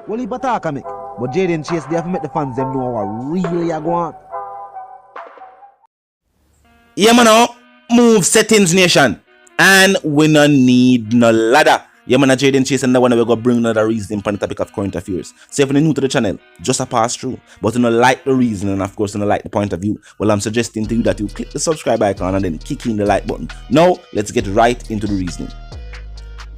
Well, he attack me. But Jaden Chase, they have to make the fans them know what really are going on. Yeah, man, move settings nation. And we no need no ladder. Yeah, man, Jaden Chase and the one we go bring another reason on the topic of current affairs. So if you're new to the channel, just a pass through. But you don't like the reason and of course you don't like the point of view, well, I'm suggesting to you that you click the subscribe icon and then kick in the like button. Now, let's get right into the reasoning.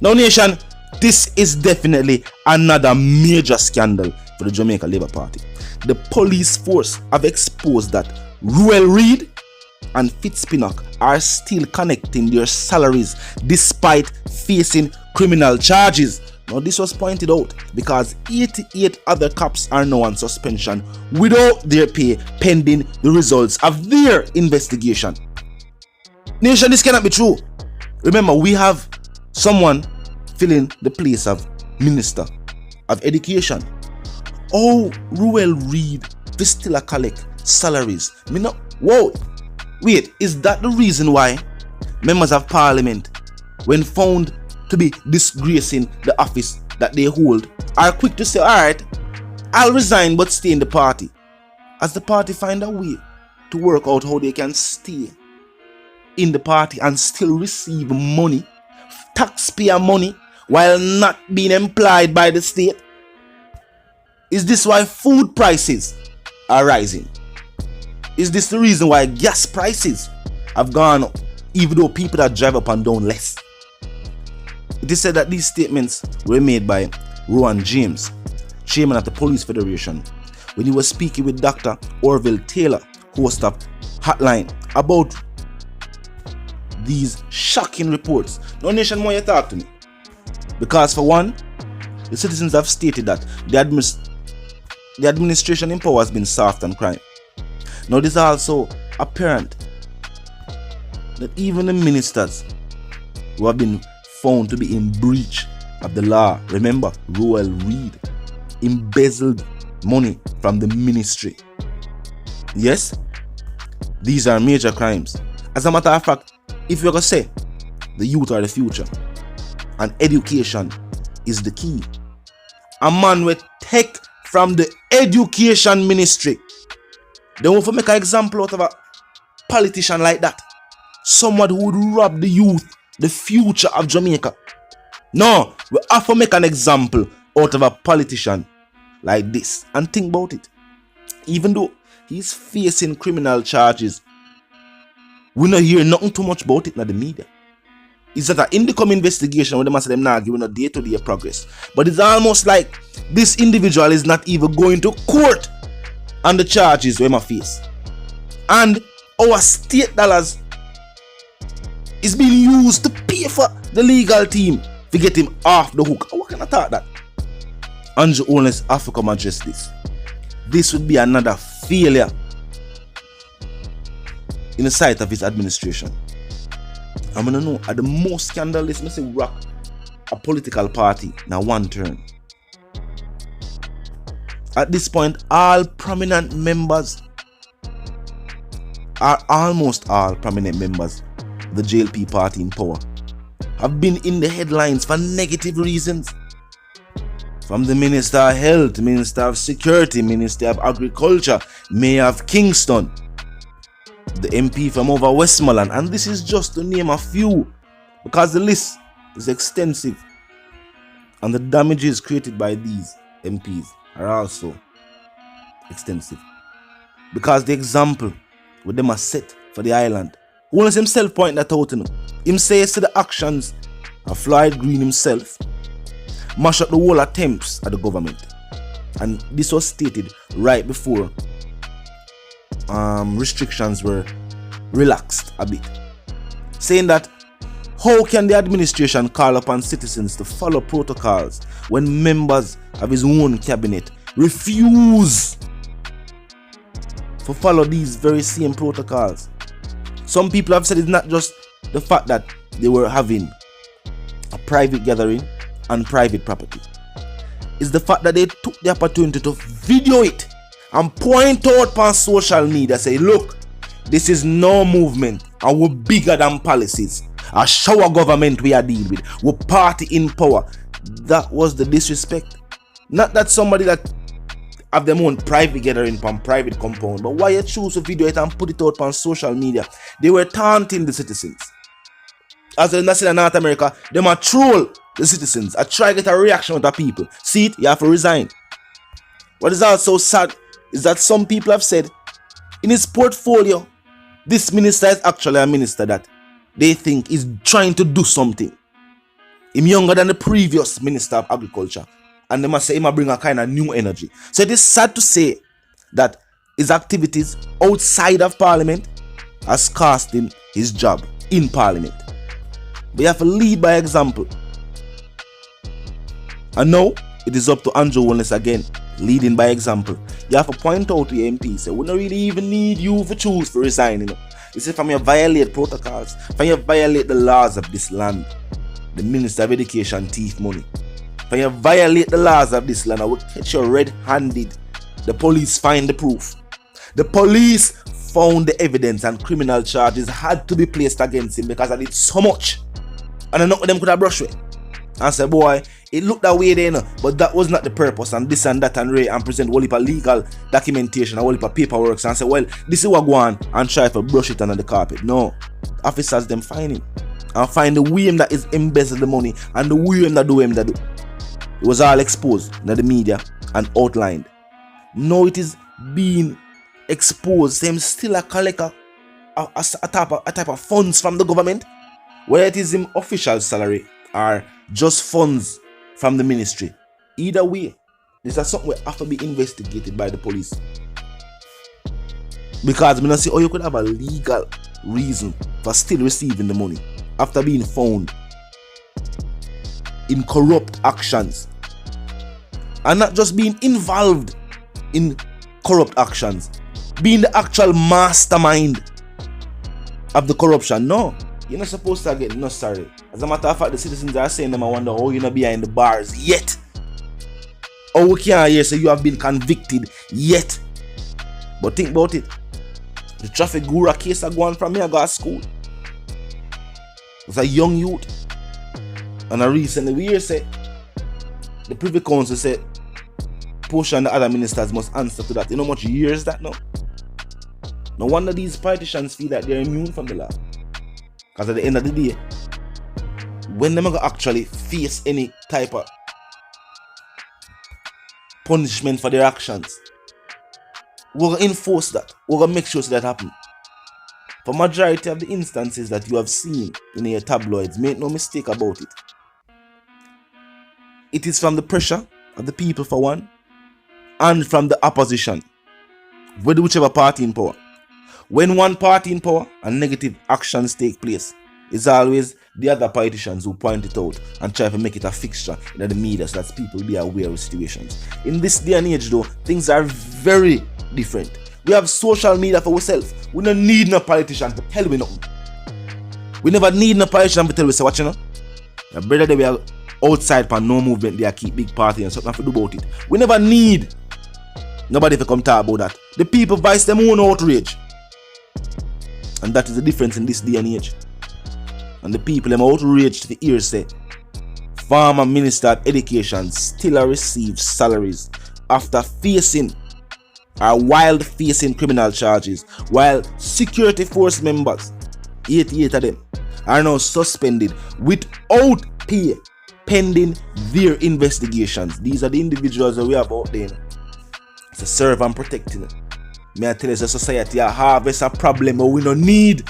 Now, nation, this is definitely another major scandal for the Jamaica Labour Party. The police force have exposed that Reid and Fitzpinnock are still connecting their salaries despite facing criminal charges. Now, this was pointed out because 88 other cops are now on suspension without their pay pending the results of their investigation. Nation, this cannot be true. Remember, we have someone filling the place of Minister of Education. Oh, Ruel Reid to still collect salaries. Whoa, wait, is that the reason why members of parliament, when found to be disgracing the office that they hold, are quick to say, alright, I'll resign but stay in the party, as the party find a way to work out how they can stay in the party and still receive money, taxpayer money, while not being employed by the state? Is this why food prices are rising? Is this the reason why gas prices have gone up, even though people that drive up and down less? It is said that these statements were made by Rowan James, chairman of the Police Federation, when he was speaking with Dr. Orville Taylor, host of Hotline, about these shocking reports. No nation, more you talk to me. Because for one, the citizens have stated that the administration in power has been soft on crime. Now, it is also apparent that even the ministers who have been found to be in breach of the law, remember, Ruel Reid embezzled money from the ministry. Yes, these are major crimes. As a matter of fact, if you're going to say the youth are the future and education is the key, a man will take from the education ministry. They want to make an example out of a politician like that. Someone who would rob the youth, the future of Jamaica. No, we have to make an example out of a politician like this. And think about it. Even though he's facing criminal charges, we don't hear nothing too much about it in the media. It's that in the coming investigation where they must say them now giving a day-to-day progress. But it's almost like this individual is not even going to court on the charges we must face. And our state dollars is being used to pay for the legal team to get him off the hook. What can I thought that? Andrew Holness have to come address this. This would be another failure in the sight of his administration. I'm gonna know at the most scandalous, I say rock a political party now one turn. At this point, all prominent members almost all prominent members of the JLP party in power have been in the headlines for negative reasons. From the Minister of Health, Minister of Security, Minister of Agriculture, Mayor of Kingston, the MP from over Westmoreland, and this is just to name a few, because the list is extensive and the damages created by these MPs are also extensive. Because the example with them are set for the island, Holness himself point that out to him. Him says to the actions of Floyd Green himself mash up the whole attempts at the government, and this was stated right before restrictions were relaxed a bit, saying that how can the administration call upon citizens to follow protocols when members of his own cabinet refuse to follow these very same protocols? Some people have said it's not just the fact that they were having a private gathering on private property. It's the fact that they took the opportunity to video it and point out on social media, say, look, this is no movement and we're bigger than policies. A shower government we are dealing with. We're party in power. That was the disrespect. Not that somebody that have them own private gathering from private compound, but why you choose to video it and put it out on social media? They were taunting the citizens. As in North America, they might troll the citizens. I try to get a reaction with the people. See it, you have to resign. What is also sad is that some people have said in his portfolio, this minister is actually a minister that they think is trying to do something. He's younger than the previous minister of agriculture. And they must say he must bring a kind of new energy. So it is sad to say that his activities outside of parliament has cost him his job in parliament. But you have to lead by example. And now it is up to Holness again, leading by example. You have to point out to your MP, say, we don't really even need you to choose to resign. You say, from you violate protocols, from you violate the laws of this land, the Minister of Education thief money. When you violate the laws of this land, I will catch you red-handed. The police find the proof. The police found the evidence and criminal charges had to be placed against him because I did so much. And none of them could have brushed it. And say, boy, it looked that way then, but that was not the purpose. And this and that and Ray and present a whole heap of legal documentation, a whole heap of paperwork, and say, well, this is what go on, and try to brush it under the carpet. No. Officers them find him. And find the way that is embezzled the money and the way that do him that do. It was all exposed in the media and outlined. Now it is being exposed. Them still a collect a type of funds from the government, whether it is him official salary or just funds from the ministry. Either way, this is something that have to be investigated by the police. Because I don't see how you could have a legal reason for still receiving the money after being found in corrupt actions, and not just being involved in corrupt actions, being the actual mastermind of the corruption. No, you're not supposed to get no sorry. As a matter of fact, the citizens are saying them, I wonder how you're not behind the bars yet. Or we can't hear say you have been convicted yet. But think about it. The traffic guru case are going from me, I got to school. It's a young youth. And recently we hear say the Privy Council said Portia and the other ministers must answer to that. You know how much years that now? No wonder these politicians feel that they're immune from the law. Because at the end of the day, when they're going to actually face any type of punishment for their actions, we're going to enforce that. We're going to make sure that happens. For majority of the instances that you have seen in your tabloids, make no mistake about it. It is from the pressure of the people for one, and from the opposition, whichever party in power. When one party in power and negative actions take place, it's always the other politicians who point it out and try to make it a fixture in the media so that people be aware of situations. In this day and age though, things are very different. We have social media for ourselves. We don't need no politician to tell me nothing. We never need no politician to tell us what you know. Your brother they were outside for no movement, they keep big party and something to do about it. We never need nobody to come talk about that. The people voice them own outrage. And that is the difference in this day and age. And the people them outraged to hear say former Minister of Education still receive salaries after facing while facing criminal charges, while security force members, 88 of them, are now suspended without pay pending their investigations. These are the individuals that we have out there to serve and protect. May I tell you, the society harvest a problem we don't need.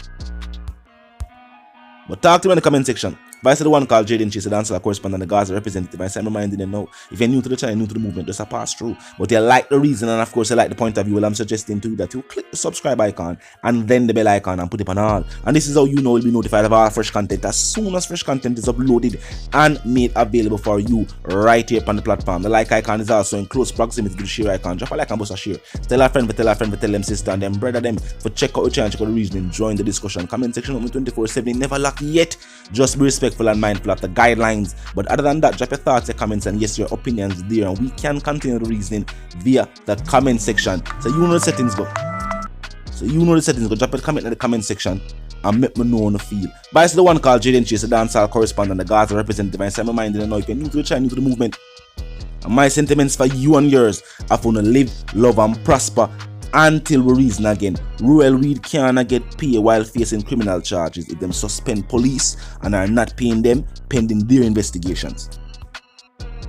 But talk to me in the comment section. Vice the one called Jaden Chase, the dancer correspondent, the Gaza representative. I say I'm reminding them now, if you're new to the channel, new to the movement, just a pass through. But you like the reason and of course you like the point of view, well, I'm suggesting to you that you click the subscribe icon and then the bell icon and put it on all. And this is how you know you'll be notified of all fresh content as soon as fresh content is uploaded and made available for you right here on the platform. The like icon is also in close proximity to the share icon. Drop a like and bust a share. Tell a friend, tell them sister and them brother them for check out your channel, check out the reasoning, join the discussion. Comment section open 24/7, never lack yet. Just be respectful and mindful of the guidelines. But other than that, drop your thoughts, your comments, and yes, your opinions there, and we can continue the reasoning via that comment section. So you know the settings go. Drop a comment in the comment section and make me know on the feel. But it's the one called Jaden Chase, the dancehall correspondent, the Gaza representative. And say my mind, you know, if you're new to the channel, new to the movement, And my sentiments for you and yours are for to live, love and prosper until we reason again. Ruel Reid can't get pay while facing criminal charges if them suspend police and are not paying them pending their investigations.